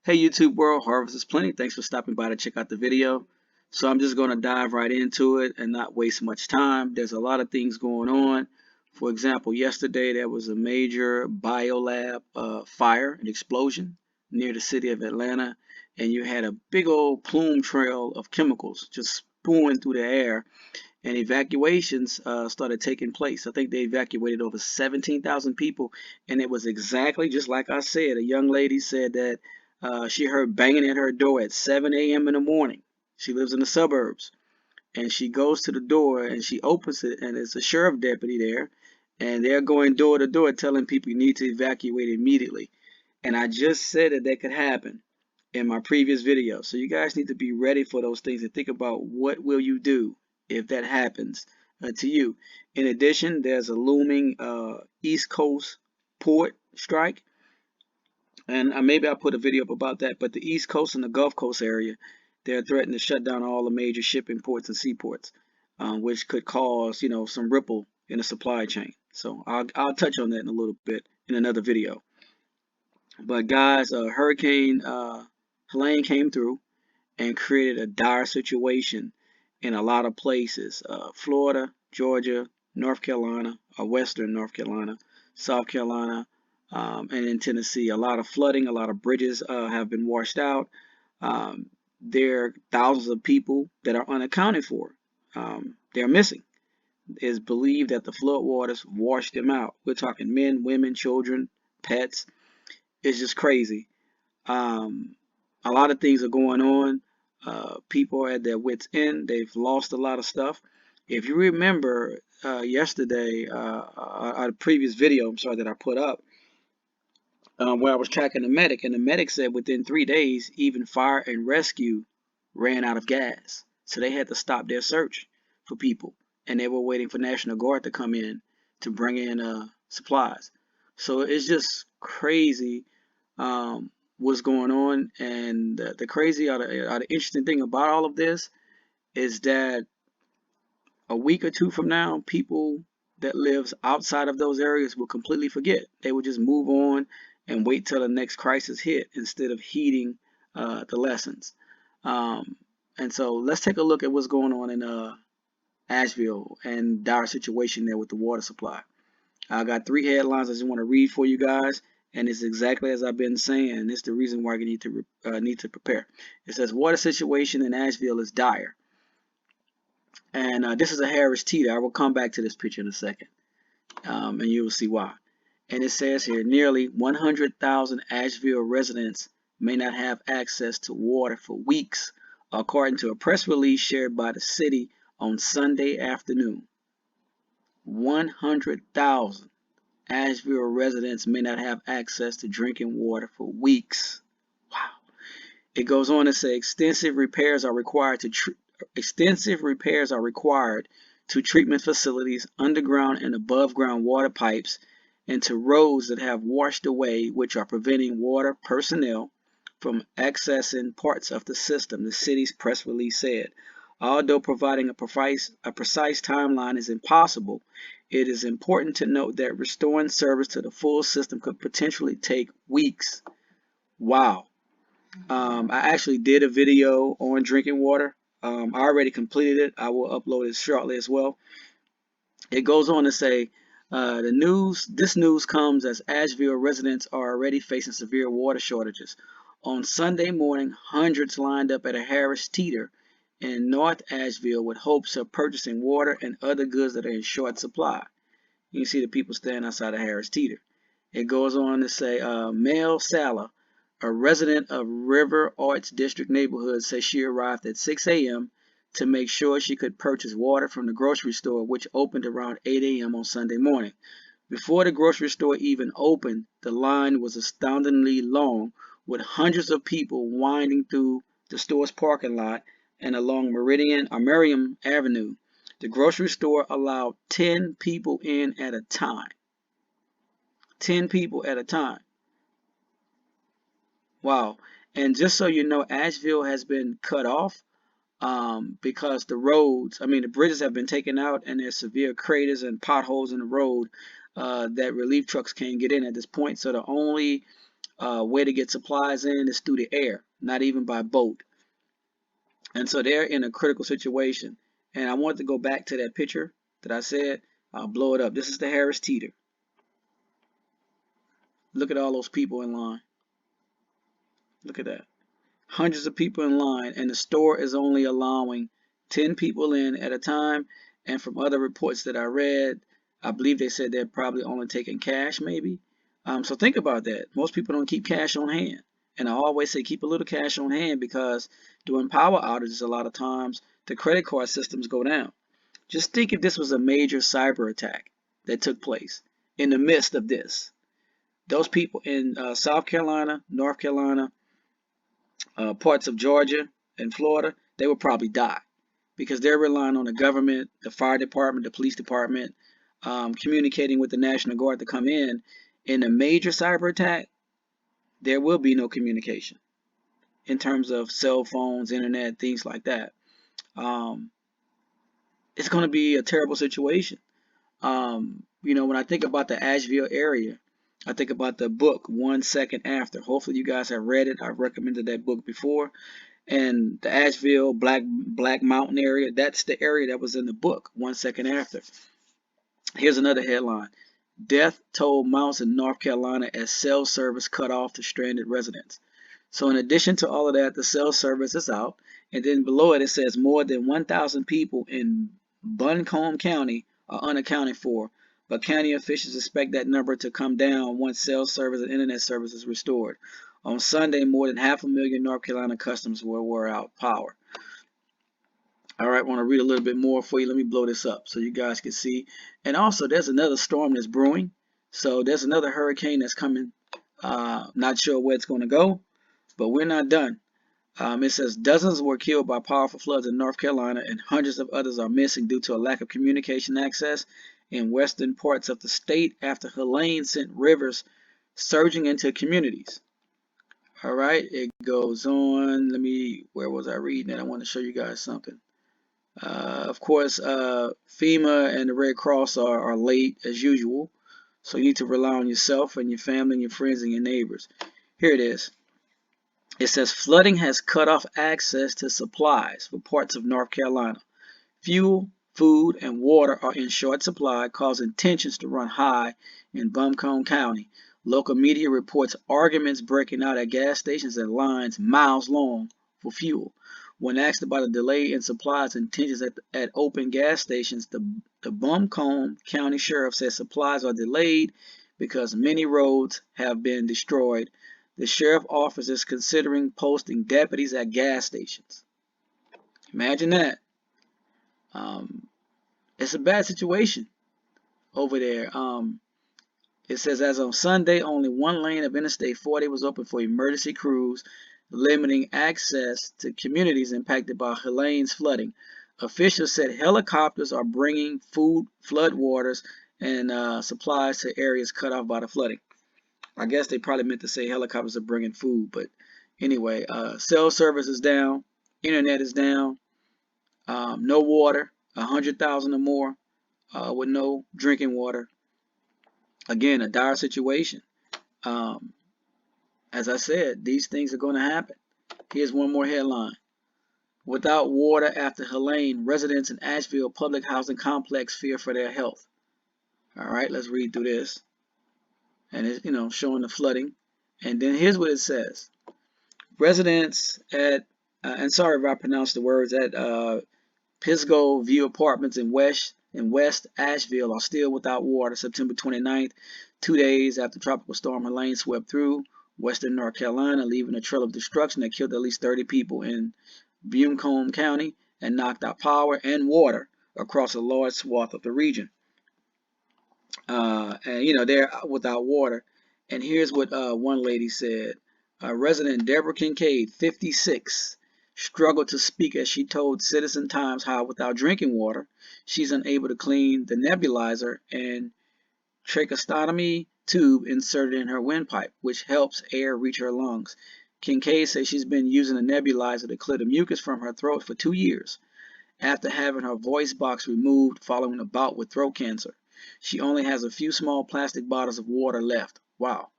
Hey YouTube world, Harvest is Plenty. Thanks for stopping by to check out the video. So I'm just going to dive right into it and not waste much time. There's a lot of things going on. For example, yesterday there was a major biolab fire, an explosion near the city of Atlanta, and you had a big old plume trail of chemicals just spewing through the air, and evacuations started taking place. I think they evacuated over 17,000 people, and it was exactly just like I said. A young lady said that she heard banging at her door at 7 a.m. in the morning. She lives in the suburbs, and she goes to the door and she opens it, and it's a sheriff deputy there, and they're going door to door telling people you need to evacuate immediately. And I just said that that could happen in my previous video. So you guys need to be ready for those things and think about what will you do if that happens to you. In addition, there's a looming East Coast port strike, and maybe I'll put a video up about that. But the East Coast and the Gulf Coast area, they're threatening to shut down all the major shipping ports and seaports, which could cause some ripple in the supply chain. So I'll touch on that in a little bit in another video. But guys, Hurricane Helene came through and created a dire situation in a lot of places. Florida, Georgia, North Carolina, Western North Carolina, South Carolina, and in Tennessee. A lot of flooding, a lot of bridges have been washed out. There are thousands of people that are unaccounted for. They're missing. It's believed that the floodwaters washed them out. We're talking men, women, children, pets. It's just crazy. A lot of things are going on. People are at their wits' end. They've lost a lot of stuff. If you remember yesterday, a previous video, I'm sorry, that I put up, where I was tracking the medic, and the medic said within 3 days, even fire and rescue ran out of gas. So they had to stop their search for people, and they were waiting for National Guard to come in to bring in supplies. So it's just crazy what's going on. And the crazy or the interesting thing about all of this is that a week or two from now, people that lives outside of those areas will completely forget. They will just move on and wait till the next crisis hit instead of heeding the lessons. And so let's take a look at what's going on in Asheville and dire situation there with the water supply. I got 3 headlines I just want to read for you guys, and it's exactly as I've been saying. It's the reason why you need to prepare. It says water situation in Asheville is dire, and this is a Harris Teeter. I will come back to this picture in a second, and you will see why. And it says here, nearly 100,000 Asheville residents may not have access to water for weeks, according to a press release shared by the city on Sunday afternoon. 100,000 Asheville residents may not have access to drinking water for weeks. Wow. It goes on to say extensive repairs are required to treatment facilities, underground and above ground water pipes, and to roads that have washed away, which are preventing water personnel from accessing parts of the system, the city's press release said. Although providing a precise timeline is impossible, it is important to note that restoring service to the full system could potentially take weeks. Wow. I actually did a video on drinking water. I already completed it. I will upload it shortly as well. It goes on to say, this news comes as Asheville residents are already facing severe water shortages. On Sunday morning, hundreds lined up at a Harris Teeter in North Asheville with hopes of purchasing water and other goods that are in short supply. You can see the people standing outside of Harris Teeter. It goes on to say, Mel Sala, a resident of River Arts District neighborhood, says she arrived at 6 a.m. to make sure she could purchase water from the grocery store, which opened around 8 a.m. on Sunday morning. Before the grocery store even opened, the line was astoundingly long, with hundreds of people winding through the store's parking lot and along Merriam Avenue. The grocery store allowed 10 people in at a time. 10 people at a time. Wow. And just so you know, Asheville has been cut off because the bridges have been taken out, and there's severe craters and potholes in the road that relief trucks can't get in at this point. So the only way to get supplies in is through the air, not even by boat. And so they're in a critical situation. And I want to go back to that picture that I said. I'll blow it up. This is the Harris Teeter. Look at all those people in line. Look at that. Hundreds of people in line, and the store is only allowing 10 people in at a time. And from other reports that I read, I believe they said they're probably only taking cash, maybe. So think about that. Most people don't keep cash on hand. And I always say keep a little cash on hand, because during power outages, a lot of times the credit card systems go down. Just think if this was a major cyber attack that took place in the midst of this. Those people in South Carolina, North Carolina, parts of Georgia and Florida, they would probably die, because they're relying on the government, the fire department, the police department, communicating with the National Guard to come in. In a major cyber attack, there will be no communication in terms of cell phones, internet, things like that. It's going to be a terrible situation. When I think about the Asheville area, I think about the book 1 Second After. Hopefully you guys have read it. I've recommended that book before. And the Asheville Black Mountain area, that's the area that was in the book 1 Second After. Here's another headline. Death toll mounts in North Carolina as cell service cut off to stranded residents. So in addition to all of that, the cell service is out. And then below it, it says more than 1,000 people in Buncombe County are unaccounted for, but county officials expect that number to come down once cell service and internet service is restored. On Sunday, more than 500,000 North Carolina customers were out power. All right, I want to read a little bit more for you. Let me blow this up so you guys can see. And also, there's another storm that's brewing. So there's another hurricane that's coming. Not sure where it's going to go, but we're not done. It says dozens were killed by powerful floods in North Carolina, and hundreds of others are missing due to a lack of communication access in western parts of the state after Helene sent rivers surging into communities. All right, it goes on. Where was I reading it? I want to show you guys something. Of course, FEMA and the Red Cross are late as usual, so you need to rely on yourself and your family and your friends and your neighbors. Here it is. It says flooding has cut off access to supplies for parts of North Carolina. Fuel, food, and water are in short supply, causing tensions to run high in Buncombe County. Local media reports arguments breaking out at gas stations and lines miles long for fuel. When asked about a delay in supplies and tensions at open gas stations, the Buncombe County Sheriff says supplies are delayed because many roads have been destroyed. The sheriff office is considering posting deputies at gas stations. Imagine that. It's a bad situation over there. It says as of Sunday, only one lane of Interstate 40 was open for emergency crews, limiting access to communities impacted by Helene's flooding. Officials said helicopters are bringing food, flood waters, and supplies to areas cut off by the flooding. I guess they probably meant to say helicopters are bringing food, but anyway, cell service is down, internet is down, no water, 100,000 or more with no drinking water. Again, a dire situation. As I said, these things are going to happen. Here's one more headline. Without water after Helene, residents in Asheville public housing complex fear for their health. All right, let's read through this. And it's, showing the flooding. And then here's what it says. Residents at, and sorry if I pronounced the words, at Pisgo View Apartments in West Asheville are still without water September 29th, 2 days after Tropical Storm Helene swept through western North Carolina, leaving a trail of destruction that killed at least 30 people in Buncombe County and knocked out power and water across a large swath of the region. And they're without water. And here's what one lady said. Resident Deborah Kincaid, 56, struggled to speak as she told Citizen Times how without drinking water, she's unable to clean the nebulizer and tracheostomy tube inserted in her windpipe, which helps air reach her lungs. Kincaid says she's been using a nebulizer to clear the mucus from her throat for 2 years after having her voice box removed following a bout with throat cancer. She only has a few small plastic bottles of water left. Wow.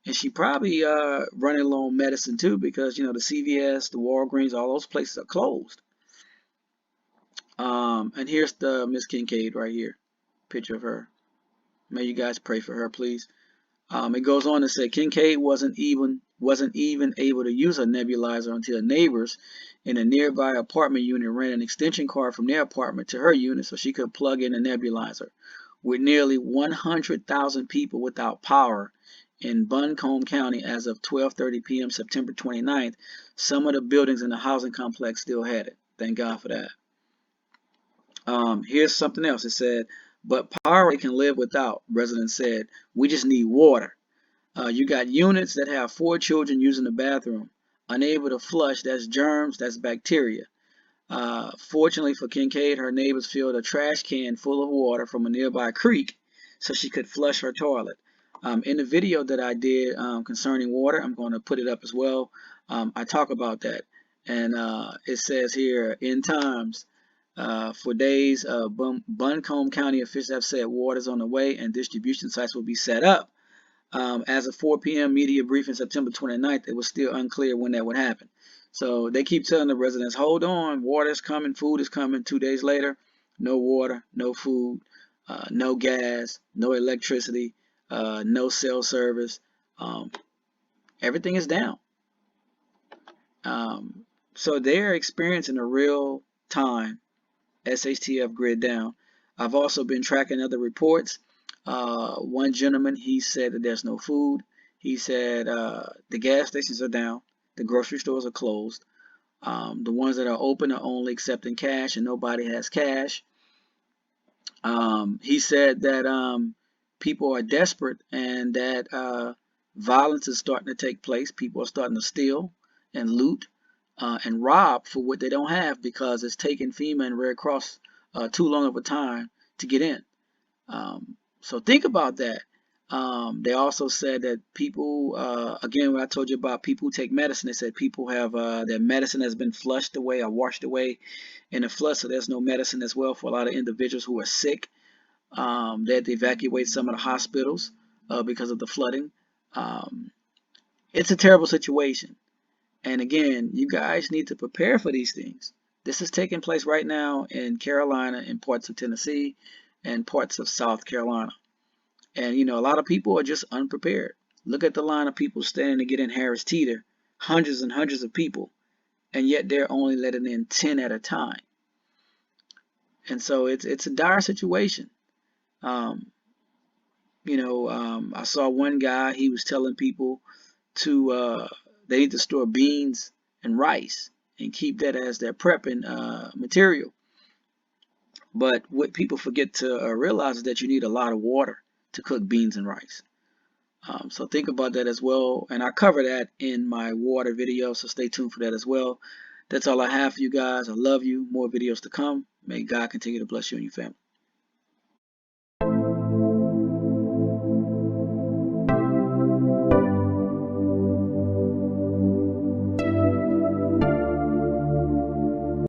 And she probably running low on medicine too, because the CVS, the Walgreens, all those places are closed. And here's the Miss Kincaid right here, picture of her. May you guys pray for her, please. It goes on to say Kincaid wasn't even able to use a nebulizer until neighbors in a nearby apartment unit ran an extension cord from their apartment to her unit so she could plug in a nebulizer. With nearly 100,000 people without power in Buncombe County as of 12:30 p.m. September 29th, some of the buildings in the housing complex still had it. Thank God for that. Here's something else. It said, but power can live without, residents said. We just need water. You got units that have 4 children using the bathroom, unable to flush. That's germs, that's bacteria. Fortunately for Kincaid, her neighbors filled a trash can full of water from a nearby creek so she could flush her toilet. In the video that I did concerning water, I'm going to put it up as well. I talk about that. And it says here, in times, for days, Buncombe County officials have said water is on the way and distribution sites will be set up. As of 4 p.m. media briefing September 29th, it was still unclear when that would happen. So they keep telling the residents, hold on, water is coming, food is coming. 2 days later, no water, no food, no gas, no electricity, no cell service. Everything is down. So they're experiencing a real time SHTF grid down. I've also been tracking other reports. One gentleman, he said that there's no food. He said the gas stations are down. The grocery stores are closed. The ones that are open are only accepting cash and nobody has cash. He said that people are desperate and that violence is starting to take place. People are starting to steal and loot and rob for what they don't have because it's taken FEMA and Red Cross too long of a time to get in. So think about that. They also said that people, again, when I told you about people who take medicine, they said people have their medicine has been flushed away or washed away in the flood, so there's no medicine as well for a lot of individuals who are sick. They had to evacuate some of the hospitals because of the flooding. It's a terrible situation. And again, you guys need to prepare for these things. This is taking place right now in Carolina, in parts of Tennessee, and parts of South Carolina. And a lot of people are just unprepared. Look at the line of people standing to get in Harris Teeter, hundreds and hundreds of people, and yet they're only letting in 10 at a time. And so it's a dire situation. I saw one guy, he was telling people to they need to store beans and rice and keep that as their prepping material. But what people forget to realize is that you need a lot of water to cook beans and rice. So think about that as well. And I cover that in my water video, so stay tuned for that as well. That's all I have for you guys. I love you. More videos to come. May God continue to bless you and your family.